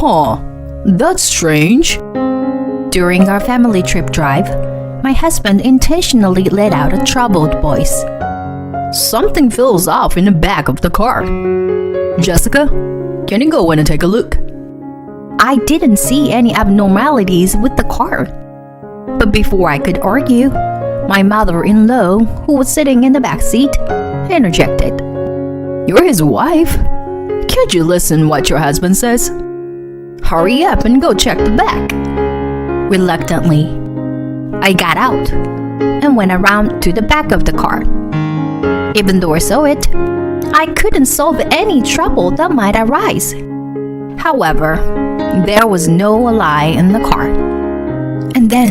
Huh, that's strange. During our family trip drive, my husband intentionally let out a troubled voice. Something feels off in the back of the car. Jessica, can you go in and take a look? I didn't see any abnormalities with the car. But before I could argue, my mother-in-law, who was sitting in the back seat, interjected. You're his wife. Can't you listen what your husband says? Hurry up and go check the back. Reluctantly, I got out and went around to the back of the car. Even though I saw it, I couldn't solve any trouble that might arise. However, there was no lie in the car. And then,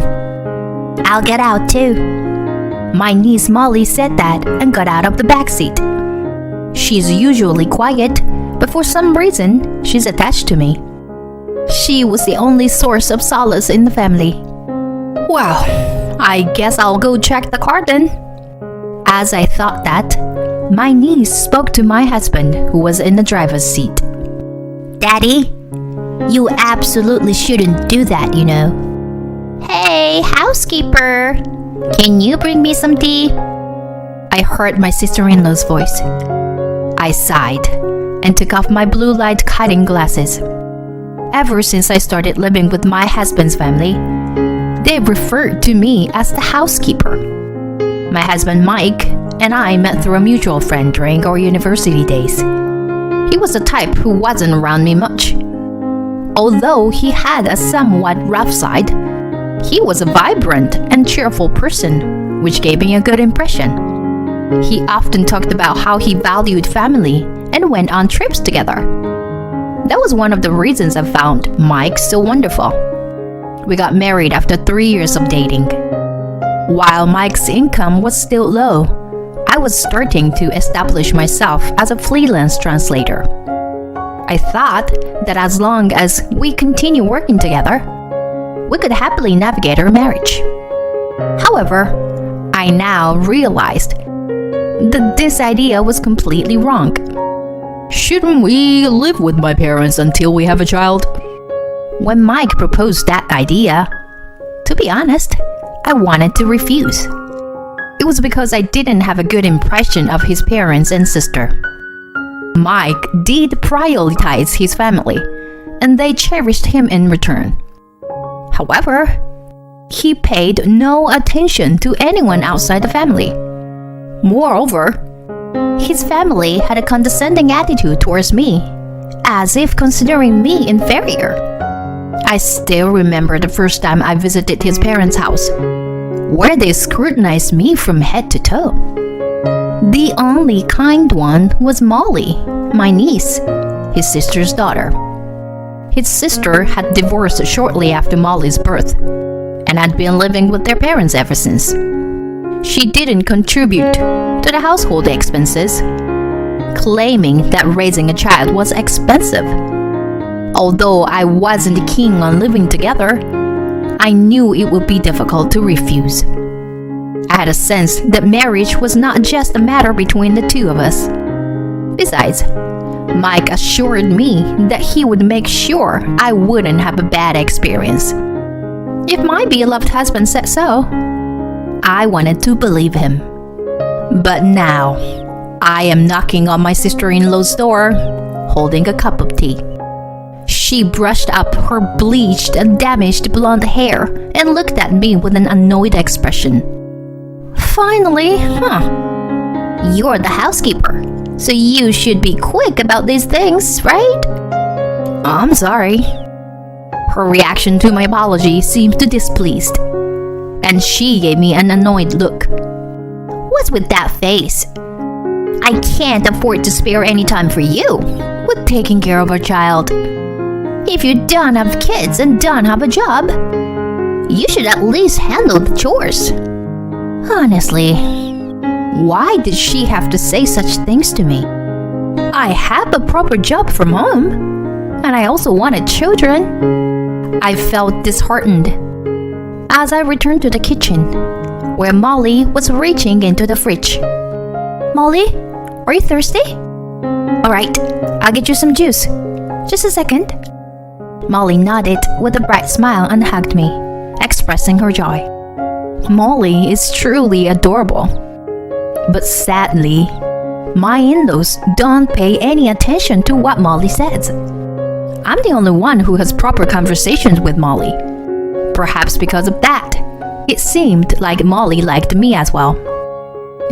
I'll get out too. My niece Molly said that and got out of the back seat. She's usually quiet, but for some reason, she's attached to me. She was the only source of solace in the family. Well, I guess I'll go check the car then. As I thought that, my niece spoke to my husband, who was in the driver's seat. Daddy, you absolutely shouldn't do that, you know. Hey, housekeeper, can you bring me some tea? I heard my sister-in-law's voice. I sighed and took off my blue light cutting glasses. Ever since I started living with my husband's family, they referred to me as the housekeeper. My husband Mike and I met through a mutual friend during our university days. He was the type who wasn't around me much. Although he had a somewhat rough side, he was a vibrant and cheerful person, which gave me a good impression. He often talked about how he valued family and went on trips together. That was one of the reasons I found Mike so wonderful. We got married after 3 years of dating. While Mike's income was still low, I was starting to establish myself as a freelance translator. I thought that as long as we continue working together, we could happily navigate our marriage. However, I now realized that this idea was completely wrong. Shouldn't we live with my parents until we have a child? When Mike proposed that idea, to be honest, I wanted to refuse. It was because I didn't have a good impression of his parents and sister. Mike did prioritize his family, and they cherished him in return. However, he paid no attention to anyone outside the family. Moreover, his family had a condescending attitude towards me, as if considering me inferior. I still remember the first time I visited his parents' house, where they scrutinized me from head to toe. The only kind one was Molly, my niece, his sister's daughter. His sister had divorced shortly after Molly's birth, and had been living with their parents ever since. She didn't contribute to the household expenses, claiming that raising a child was expensive. Although I wasn't keen on living together, I knew it would be difficult to refuse. I had a sense that marriage was not just a matter between the two of us. Besides, Mike assured me that he would make sure I wouldn't have a bad experience. If my beloved husband said so, I wanted to believe him. But now, I am knocking on my sister-in-law's door, holding a cup of tea. She brushed up her bleached and damaged blonde hair and looked at me with an annoyed expression. Finally, You're the housekeeper, so you should be quick about these things, right? I'm sorry. Her reaction to my apology seemed displeased, and she gave me an annoyed look. What's with that face? I can't afford to spare any time for you with taking care of our child. If you don't have kids and don't have a job, you should at least handle the chores. Honestly, why did she have to say such things to me? I have a proper job from home, and I also wanted children. I felt disheartened as I returned to the kitchen, where Molly was reaching into the fridge. Molly, are you thirsty? Alright, I'll get you some juice. Just a second. Molly nodded with a bright smile and hugged me, expressing her joy. Molly is truly adorable. But sadly, my in-laws don't pay any attention to what Molly says. I'm the only one who has proper conversations with Molly. Perhaps because of that, it seemed like Molly liked me as well.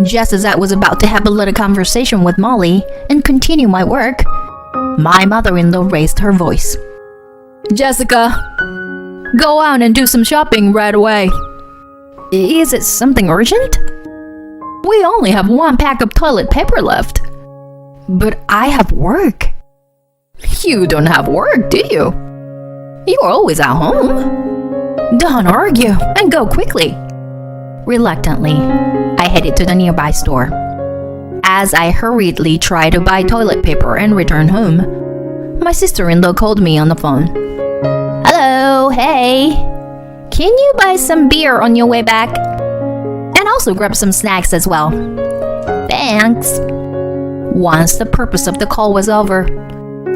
Just as I was about to have a little conversation with Molly and continue my work, my mother-in-law raised her voice. Jessica, go out and do some shopping right away. Is it something urgent? We only have 1 pack of toilet paper left. But I have work. You don't have work, do you? You're always at home. Don't argue and go quickly. Reluctantly, I headed to the nearby store. As I hurriedly tried to buy toilet paper and return home, my sister-in-law called me on the phone. Hello, hey. Can you buy some beer on your way back? And also grab some snacks as well. Thanks. Once the purpose of the call was over,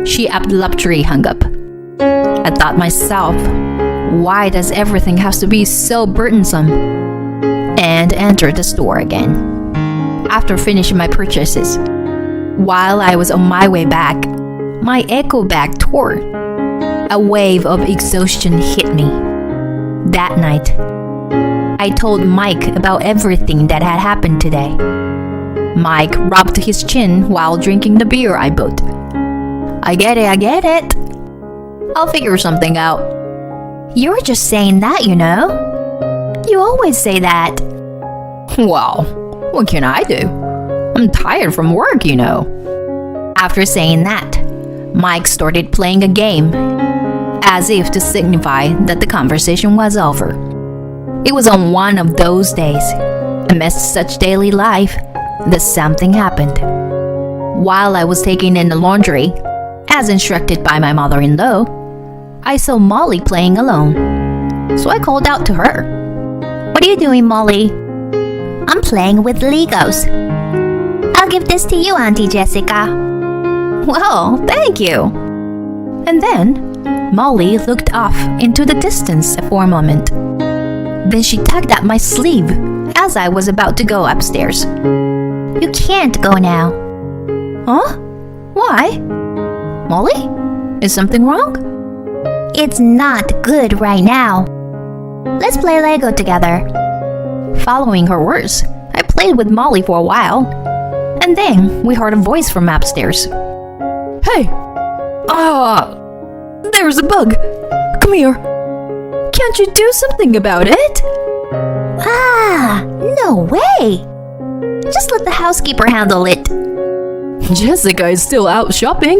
she abruptly hung up. I thought myself, why does everything have to be so burdensome? And entered the store again. After finishing my purchases, while I was on my way back, my echo bag tore. A wave of exhaustion hit me. That night, I told Mike about everything that had happened today. Mike rubbed his chin while drinking the beer I bought. I get it. I'll figure something out. You're just saying that, you know. You always say that. Well, what can I do? I'm tired from work, you know. After saying that, Mike started playing a game, as if to signify that the conversation was over. It was on one of those days, amidst such daily life, that something happened. While I was taking in the laundry, as instructed by my mother-in-law, I saw Molly playing alone. So I called out to her. What are you doing, Molly? I'm playing with Legos. I'll give this to you, Auntie Jessica. Well, thank you. And then Molly looked off into the distance for a moment. Then she tugged at my sleeve as I was about to go upstairs. You can't go now. Huh? Why? Molly? Is something wrong? It's not good right now. Let's play Lego together. Following her words, I played with Molly for a while, and then we heard a voice from upstairs. Hey! There's a bug. Come here. Can't you do something about it? No way! Just let the housekeeper handle it. Jessica is still out shopping.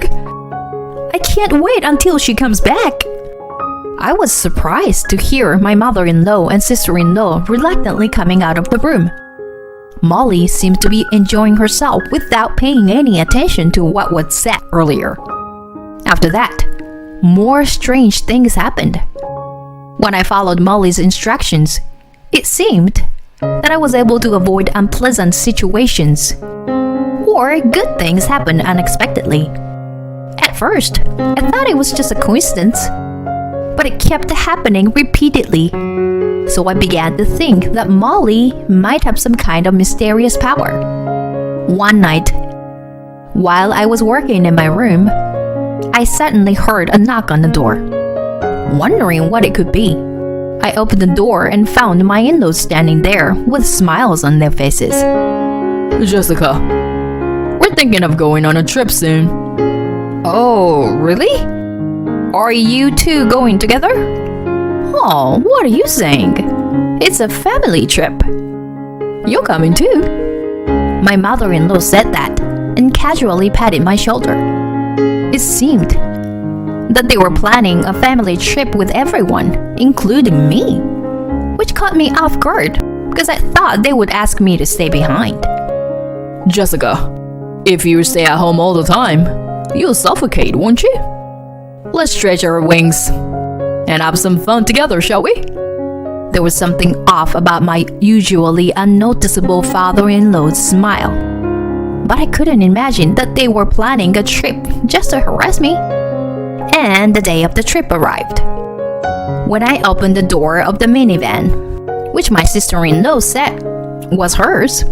I can't wait until she comes back. I was surprised to hear my mother-in-law and sister-in-law reluctantly coming out of the room. Molly seemed to be enjoying herself without paying any attention to what was said earlier. After that, more strange things happened. When I followed Molly's instructions, it seemed that I was able to avoid unpleasant situations, or good things happened unexpectedly. At first, I thought it was just a coincidence, but it kept happening repeatedly. So I began to think that Molly might have some kind of mysterious power. One night, while I was working in my room, I suddenly heard a knock on the door. Wondering what it could be, I opened the door and found my in-laws standing there with smiles on their faces. Jessica, we're thinking of going on a trip soon. Oh, really? Are you two going together? Oh, what are you saying? It's a family trip. You're coming too. My mother-in-law said that and casually patted my shoulder. It seemed that they were planning a family trip with everyone, including me, which caught me off guard because I thought they would ask me to stay behind. Jessica, if you stay at home all the time, you'll suffocate, won't you? Let's stretch our wings and have some fun together, shall we? There was something off about my usually unnoticeable father-in-law's smile, but I couldn't imagine that they were planning a trip just to harass me. and the day of the trip arrived. When I opened the door of the minivan, which my sister-in-law said was hers,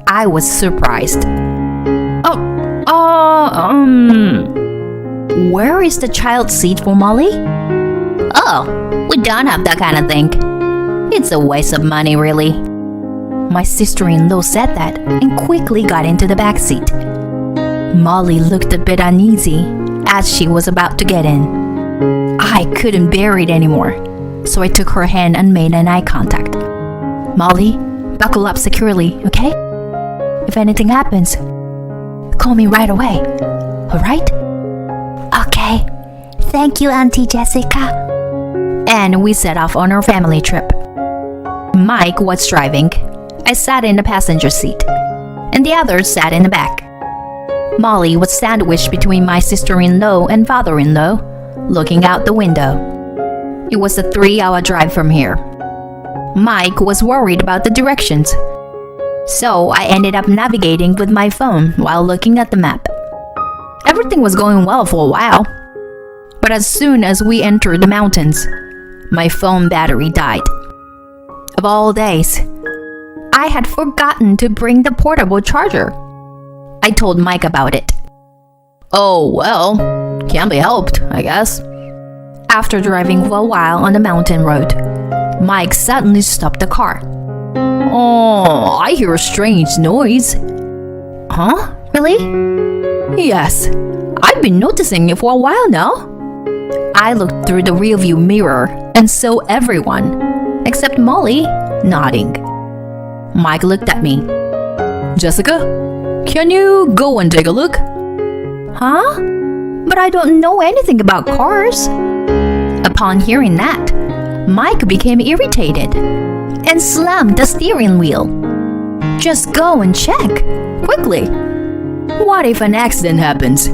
I was surprised. Where is the child seat for Molly? Oh, we don't have that kind of thing. It's a waste of money, really. My sister-in-law said that and quickly got into the back seat. Molly looked a bit uneasy as she was about to get in. I couldn't bear it anymore, so I took her hand and made an eye contact. Molly, buckle up securely, okay? If anything happens, call me right away, alright? Okay. Thank you, Auntie Jessica. And we set off on our family trip. Mike was driving. I sat in the passenger seat, and the others sat in the back. Molly was sandwiched between my sister-in-law and father-in-law, looking out the window. It was a 3-hour drive from here. Mike was worried about the directions, so I ended up navigating with my phone while looking at the map. Everything was going well for a while, but as soon as we entered the mountains, my phone battery died. Of all days, I had forgotten to bring the portable charger. I told Mike about it. Oh, well, can't be helped, I guess. After driving for a while on the mountain road, Mike suddenly stopped the car. Oh, I hear a strange noise. Huh? Really? Yes, I've been noticing it for a while now. I looked through the rearview mirror and saw everyone, except Molly, nodding. Mike looked at me. Jessica, can you go and take a look? Huh? But I don't know anything about cars. Upon hearing that, Mike became irritated and slammed the steering wheel. Just go and check, quickly. What if an accident happens?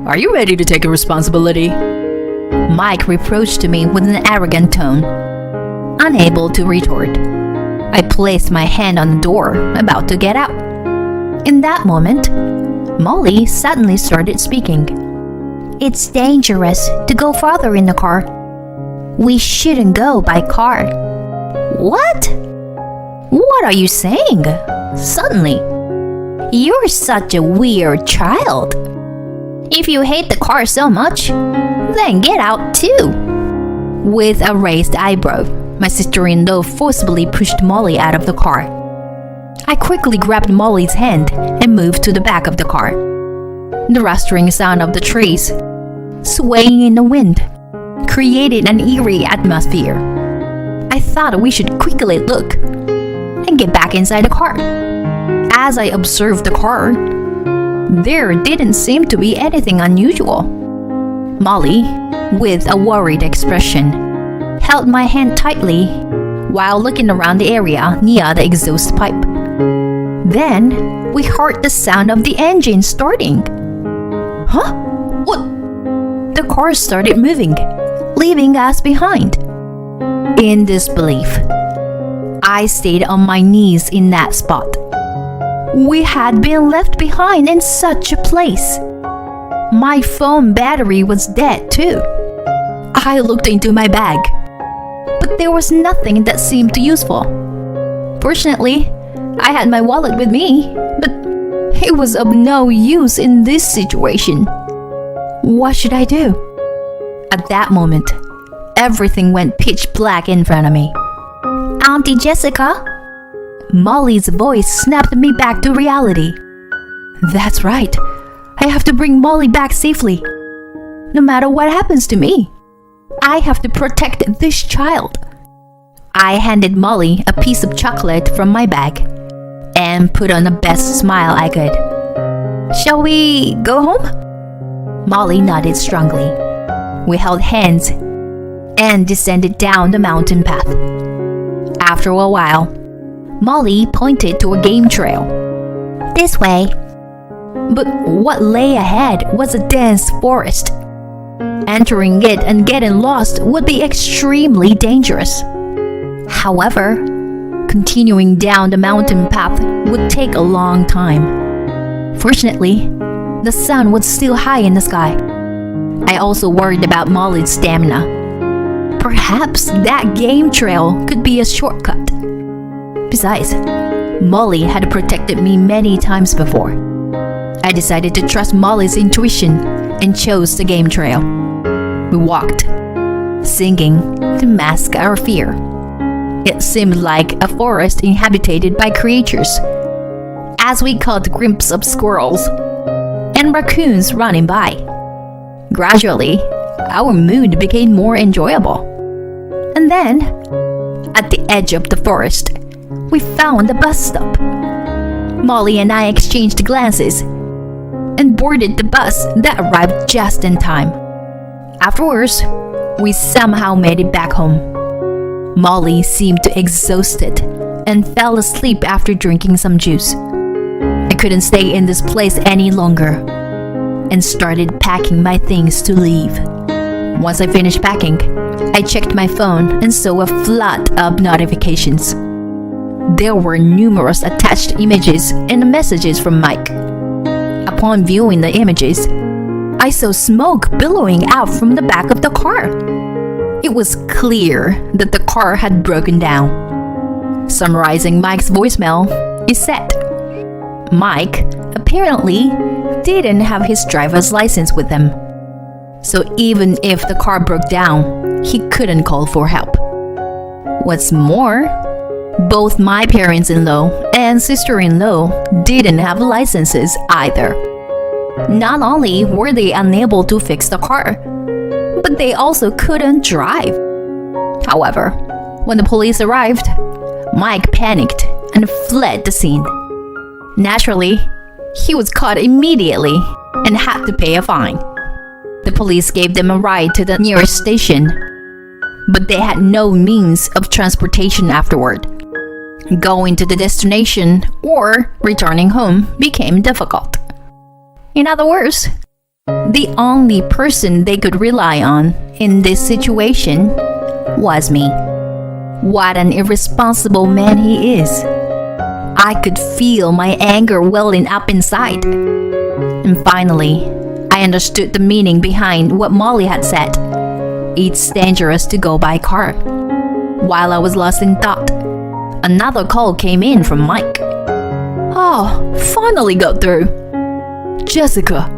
Are you ready to take responsibility? Mike reproached me with an arrogant tone. Unable to retort, I placed my hand on the door, about to get out. In that moment, Molly suddenly started speaking. It's dangerous to go farther in the car. We shouldn't go by car. What? What are you saying? Suddenly. You're such a weird child. If you hate the car so much, then get out too. With a raised eyebrow, my sister-in-law forcibly pushed Molly out of the car. I quickly grabbed Molly's hand and moved to the back of the car. The rustling sound of the trees, swaying in the wind, created an eerie atmosphere. I thought we should quickly look and get back inside the car. As I observed the car, there didn't seem to be anything unusual. Molly, with a worried expression, held my hand tightly while looking around the area near the exhaust pipe. Then we heard the sound of the engine starting. Huh? What? The car started moving, leaving us behind. In disbelief, I stayed on my knees in that spot. We had been left behind in such a place. My phone battery was dead too. I looked into my bag, but there was nothing that seemed useful. Fortunately, I had my wallet with me, but it was of no use in this situation. What should I do? At that moment, everything went pitch black in front of me. Auntie Jessica? Molly's voice snapped me back to reality. That's right. I have to bring Molly back safely. No matter what happens to me, I have to protect this child. I handed Molly a piece of chocolate from my bag and put on the best smile I could. Shall we go home? Molly nodded strongly. We held hands and descended down the mountain path. After a while, Molly pointed to a game trail. This way. But what lay ahead was a dense forest. Entering it and getting lost would be extremely dangerous. However, continuing down the mountain path would take a long time. Fortunately, the sun was still high in the sky. I also worried about Molly's stamina. Perhaps that game trail could be a shortcut. Besides, Molly had protected me many times before. I decided to trust Molly's intuition and chose the game trail. We walked, singing to mask our fear. It seemed like a forest inhabited by creatures, as we caught a glimpse of squirrels and raccoons running by. Gradually, our mood became more enjoyable. And then, at the edge of the forest, we found a bus stop. Molly and I exchanged glances and boarded the bus that arrived just in time. Afterwards, we somehow made it back home. Molly seemed exhausted and fell asleep after drinking some juice. I couldn't stay in this place any longer and started packing my things to leave. Once I finished packing, I checked my phone and saw a flood of notifications. There were numerous attached images and messages from Mike. Upon viewing the images, I saw smoke billowing out from the back of the car. It was clear that the car had broken down. Summarizing Mike's voicemail, it said, Mike apparently didn't have his driver's license with him. So even if the car broke down, he couldn't call for help. What's more, both my parents-in-law and sister-in-law didn't have licenses either. Not only were they unable to fix the car, but they also couldn't drive. However, when the police arrived, Mike panicked and fled the scene. Naturally, he was caught immediately and had to pay a fine. The police gave them a ride to the nearest station, but they had no means of transportation afterward. Going to the destination or returning home became difficult. In other words, the only person they could rely on in this situation was me. What an irresponsible man he is. I could feel my anger welling up inside. And finally, I understood the meaning behind what Molly had said. It's dangerous to go by car. While I was lost in thought, another call came in from Mike. Oh, finally got through. Jessica,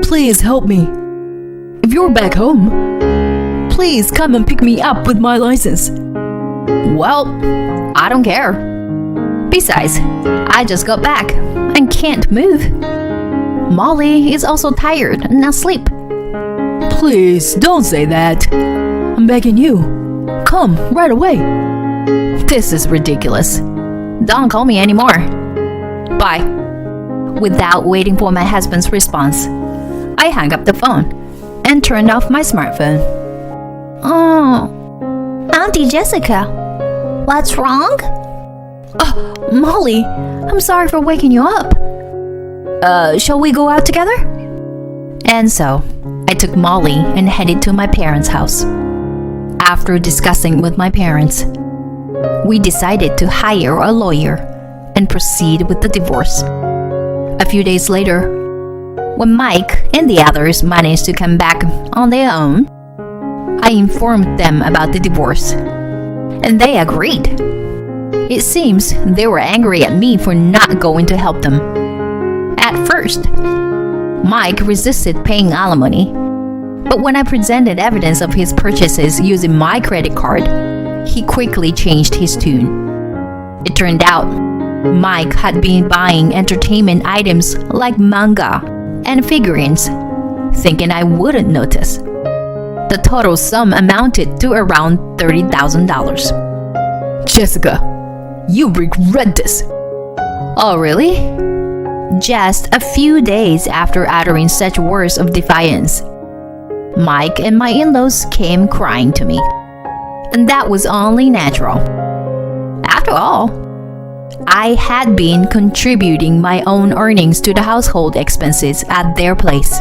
please help me. If you're back home, please come and pick me up with my license. Well, I don't care. Besides, I just got back and can't move. Molly is also tired and asleep. Please don't say that. I'm begging you. Come right away. This is ridiculous. Don't call me anymore. Bye. Without waiting for my husband's response, I hung up the phone and turned off my smartphone. Oh, Auntie Jessica, what's wrong? Oh, Molly, I'm sorry for waking you up. Shall we go out together? And so, I took Molly and headed to my parents' house. After discussing with my parents, we decided to hire a lawyer and proceed with the divorce. A few days later, when Mike and the others managed to come back on their own, I informed them about the divorce, and they agreed. It seems they were angry at me for not going to help them. At first, Mike resisted paying alimony, but when I presented evidence of his purchases using my credit card, he quickly changed his tune. It turned out Mike had been buying entertainment items like manga and figurines, thinking I wouldn't notice. The total sum amounted to around $30,000. Jessica, you regret this. Oh, really? Just a few days after uttering such words of defiance, Mike and my in-laws came crying to me. And that was only natural. After all, I had been contributing my own earnings to the household expenses at their place.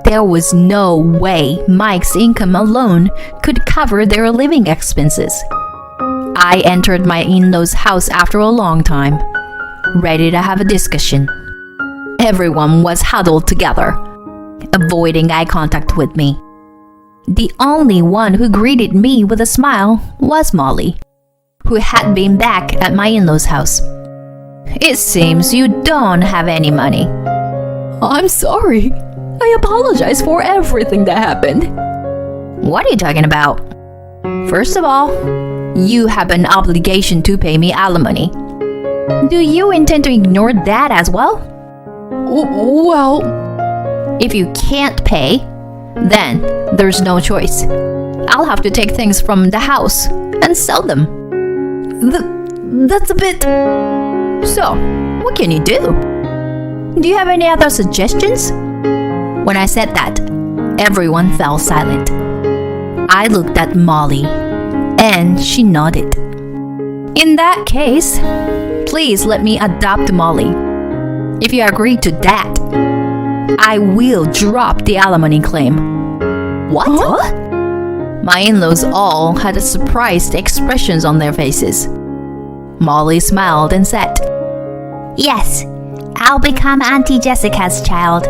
There was no way Mike's income alone could cover their living expenses. I entered my in-laws' house after a long time, ready to have a discussion. Everyone was huddled together, avoiding eye contact with me. The only one who greeted me with a smile was Molly, who had been back at my in-laws' house. "It seems you don't have any money." I'm sorry. I apologize for everything that happened. "What are you talking about? First of all, you have an obligation to pay me alimony. Do you intend to ignore that as well? Well, If you can't pay, then there's no choice. I'll have to take things from the house and sell them." that's a bit... So, what can you do? Do you have any other suggestions? When I said that, everyone fell silent. I looked at Molly, and she nodded. "In that case, please let me adopt Molly. If you agree to that, I will drop the alimony claim." What? Huh? My in-laws all had surprised expressions on their faces. Molly smiled and said, "Yes, I'll become Auntie Jessica's child."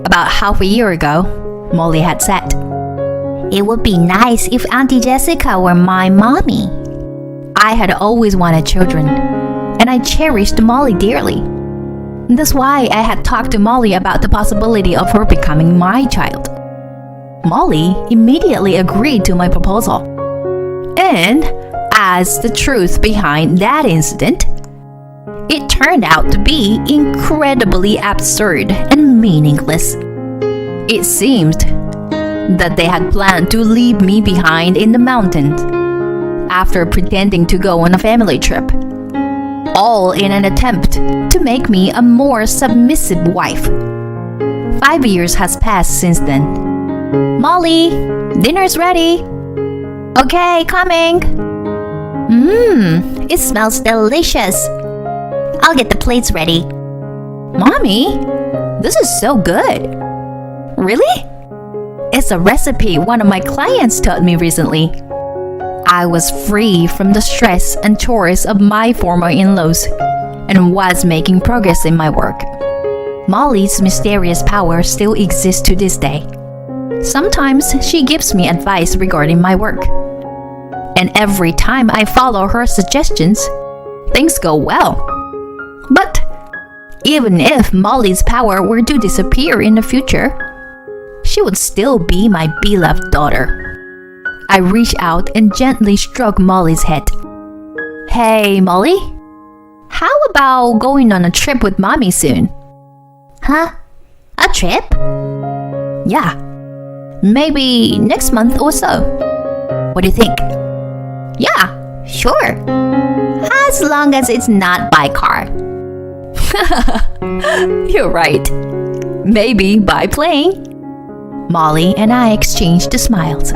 About half a year ago, Molly had said, "It would be nice if Auntie Jessica were my mommy." I had always wanted children, and I cherished Molly dearly. That's why I had talked to Molly about the possibility of her becoming my child. Molly immediately agreed to my proposal. And as the truth behind that incident, it turned out to be incredibly absurd and meaningless. It seemed that they had planned to leave me behind in the mountains after pretending to go on a family trip, all in an attempt to make me a more submissive wife. 5 years has passed since then. "Molly, dinner's ready." "Okay, coming." It smells delicious. I'll get the plates ready." "Mommy, this is so good." "Really?" "It's a recipe one of my clients taught me recently." I was free from the stress and chores of my former in-laws and was making progress in my work. Molly's mysterious power still exists to this day. Sometimes she gives me advice regarding my work. And every time I follow her suggestions, things go well. But even if Molly's power were to disappear in the future, she would still be my beloved daughter. I reached out and gently stroked Molly's head. "Hey, Molly, how about going on a trip with Mommy soon?" "Huh? A trip?" "Yeah, maybe next month or so. What do you think?" "Yeah, sure. As long as it's not by car." "You're right. Maybe by plane." Molly and I exchanged smiles.